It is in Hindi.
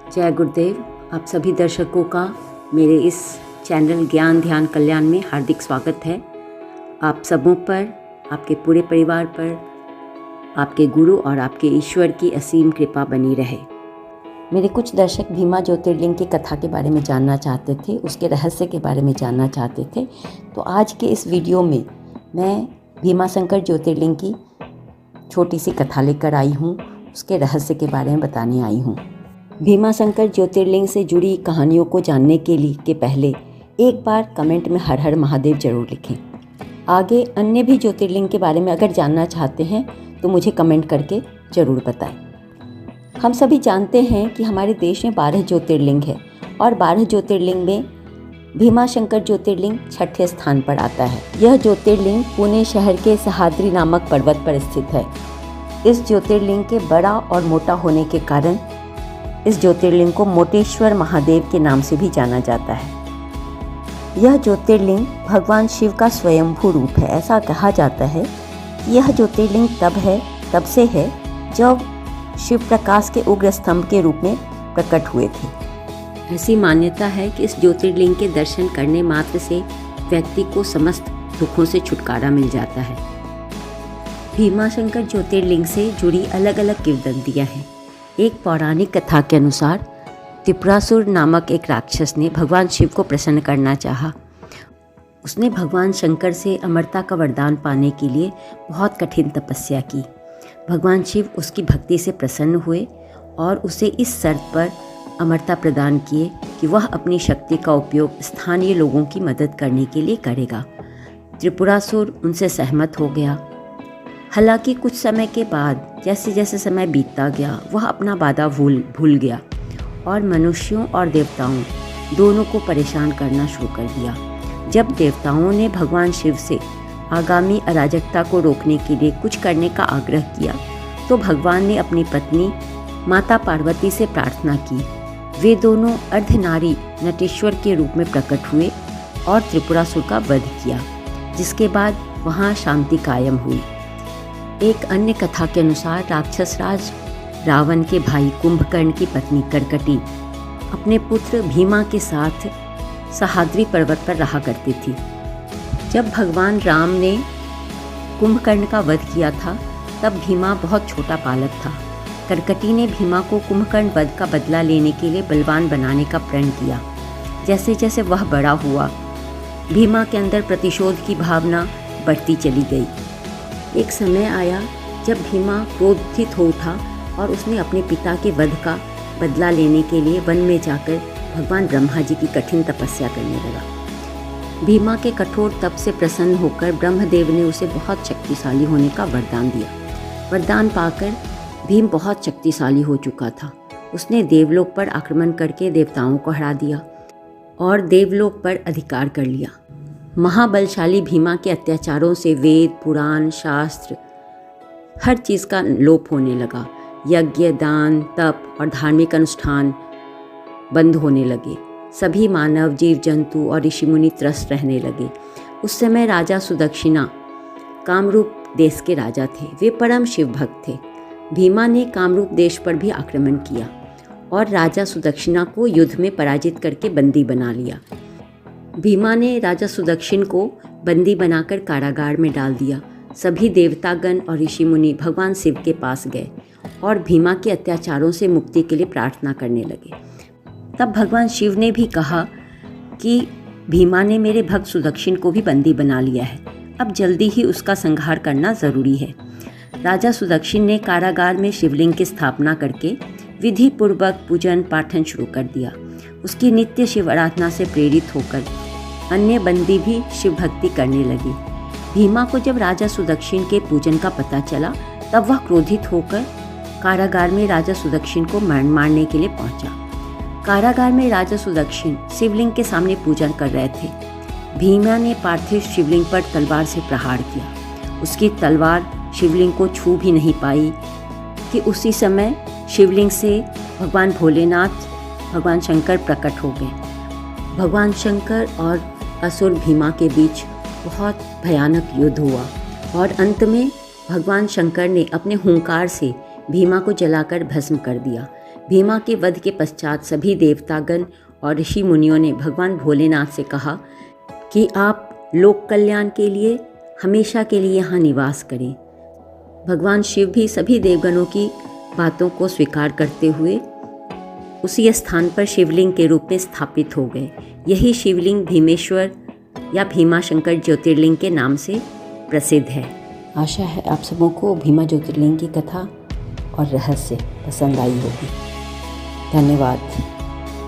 जय गुरुदेव। आप सभी दर्शकों का मेरे इस चैनल ज्ञान ध्यान कल्याण में हार्दिक स्वागत है। आप सबों पर, आपके पूरे परिवार पर, आपके गुरु और आपके ईश्वर की असीम कृपा बनी रहे। मेरे कुछ दर्शक भीमा ज्योतिर्लिंग की कथा के बारे में जानना चाहते थे, उसके रहस्य के बारे में जानना चाहते थे। तो आज के इस वीडियो में मैं भीमाशंकर ज्योतिर्लिंग की छोटी सी कथा लेकर आई हूँ, उसके रहस्य के बारे में बताने आई हूँ। भीमाशंकर ज्योतिर्लिंग से जुड़ी कहानियों को जानने के पहले एक बार कमेंट में हर हर महादेव जरूर लिखें। आगे अन्य भी ज्योतिर्लिंग के बारे में अगर जानना चाहते हैं तो मुझे कमेंट करके ज़रूर बताएं। हम सभी जानते हैं कि हमारे देश में 12 ज्योतिर्लिंग है और 12 ज्योतिर्लिंग में भीमाशंकर ज्योतिर्लिंग 6ठे स्थान पर आता है। यह ज्योतिर्लिंग पुणे शहर के सह्याद्री नामक पर्वत पर स्थित है। इस ज्योतिर्लिंग के बड़ा और मोटा होने के कारण इस ज्योतिर्लिंग को मोटेश्वर महादेव के नाम से भी जाना जाता है। यह ज्योतिर्लिंग भगवान शिव का स्वयंभू रूप है। ऐसा कहा जाता है कि यह ज्योतिर्लिंग तब से है जब शिव प्रकाश के उग्र स्तंभ के रूप में प्रकट हुए थे। ऐसी मान्यता है कि इस ज्योतिर्लिंग के दर्शन करने मात्र से व्यक्ति को समस्त दुखों से छुटकारा मिल जाता है। भीमाशंकर ज्योतिर्लिंग से जुड़ी अलग अलग किंवदंतियाँ हैं। एक पौराणिक कथा के अनुसार त्रिपुरासुर नामक एक राक्षस ने भगवान शिव को प्रसन्न करना चाहा। उसने भगवान शंकर से अमरता का वरदान पाने के लिए बहुत कठिन तपस्या की। भगवान शिव उसकी भक्ति से प्रसन्न हुए और उसे इस शर्त पर अमरता प्रदान किए कि वह अपनी शक्ति का उपयोग स्थानीय लोगों की मदद करने के लिए करेगा। त्रिपुरासुर उनसे सहमत हो गया। हालांकि कुछ समय के बाद जैसे जैसे समय बीतता गया वह अपना वादा भूल गया और मनुष्यों और देवताओं दोनों को परेशान करना शुरू कर दिया। जब देवताओं ने भगवान शिव से आगामी अराजकता को रोकने के लिए कुछ करने का आग्रह किया तो भगवान ने अपनी पत्नी माता पार्वती से प्रार्थना की। वे दोनों अर्धनारी नटेश्वर के रूप में प्रकट हुए और त्रिपुरासुर का वध किया, जिसके बाद वहाँ शांति कायम हुई। एक अन्य कथा के अनुसार राक्षस राज रावण के भाई कुंभकर्ण की पत्नी करकटी अपने पुत्र भीमा के साथ सह्याद्री पर्वत पर रहा करती थी। जब भगवान राम ने कुंभकर्ण का वध किया था तब भीमा बहुत छोटा बालक था। करकटी ने भीमा को कुंभकर्ण वध का बदला लेने के लिए बलवान बनाने का प्रण किया। जैसे जैसे वह बड़ा हुआ भीमा के अंदर प्रतिशोध की भावना बढ़ती चली गई। एक समय आया जब भीमा क्रोधित हो उठा और उसने अपने पिता के वध का बदला लेने के लिए वन में जाकर भगवान ब्रह्मा जी की कठिन तपस्या करने लगा। भीमा के कठोर तप से प्रसन्न होकर ब्रह्मदेव ने उसे बहुत शक्तिशाली होने का वरदान दिया। वरदान पाकर भीम बहुत शक्तिशाली हो चुका था। उसने देवलोक पर आक्रमण करके देवताओं को हरा दिया और देवलोक पर अधिकार कर लिया। महाबलशाली भीमा के अत्याचारों से वेद, पुराण, शास्त्र हर चीज़ का लोप होने लगा। यज्ञ, दान, तप और धार्मिक अनुष्ठान बंद होने लगे। सभी मानव, जीव जंतु और ऋषि मुनि त्रस्त रहने लगे। उस समय राजा सुदक्षिणा कामरूप देश के राजा थे। वे परम शिव भक्त थे। भीमा ने कामरूप देश पर भी आक्रमण किया और राजा सुदक्षिणा को युद्ध में पराजित करके बंदी बना लिया। भीमा ने राजा सुदक्षिण को बंदी बनाकर कारागार में डाल दिया। सभी देवतागण और ऋषि मुनि भगवान शिव के पास गए और भीमा के अत्याचारों से मुक्ति के लिए प्रार्थना करने लगे। तब भगवान शिव ने भी कहा कि भीमा ने मेरे भक्त सुदक्षिण को भी बंदी बना लिया है, अब जल्दी ही उसका संहार करना ज़रूरी है। राजा सुदक्षिण ने कारागार में शिवलिंग की स्थापना करके विधि पूर्वक पूजन पाठन शुरू कर दिया। उसकी नित्य शिव आराधना से प्रेरित होकर अन्य बंदी भी शिव भक्ति करने लगे। भीमा को जब राजा सुदक्षिण के पूजन का पता चला तब वह क्रोधित होकर कारागार में राजा सुदक्षिण को मारने के लिए पहुंचा। कारागार में राजा सुदक्षिण शिवलिंग के सामने पूजन कर रहे थे। भीमा ने पार्थिव शिवलिंग पर तलवार से प्रहार किया। उसकी तलवार शिवलिंग को छू भी नहीं पाई कि उसी समय शिवलिंग से भगवान भोलेनाथ, भगवान शंकर प्रकट हो गए। भगवान शंकर और असुर भीमा के बीच बहुत भयानक युद्ध हुआ और अंत में भगवान शंकर ने अपने हुंकार से भीमा को जलाकर भस्म कर दिया। भीमा के वध के पश्चात सभी देवतागण और ऋषि मुनियों ने भगवान भोलेनाथ से कहा कि आप लोक कल्याण के लिए हमेशा के लिए यहाँ निवास करें। भगवान शिव भी सभी देवगणों की बातों को स्वीकार करते हुए उसी स्थान पर शिवलिंग के रूप में स्थापित हो गए। यही शिवलिंग भीमेश्वर या भीमाशंकर ज्योतिर्लिंग के नाम से प्रसिद्ध है। आशा है आप सबों को भीमा ज्योतिर्लिंग की कथा और रहस्य पसंद आई होगी। धन्यवाद।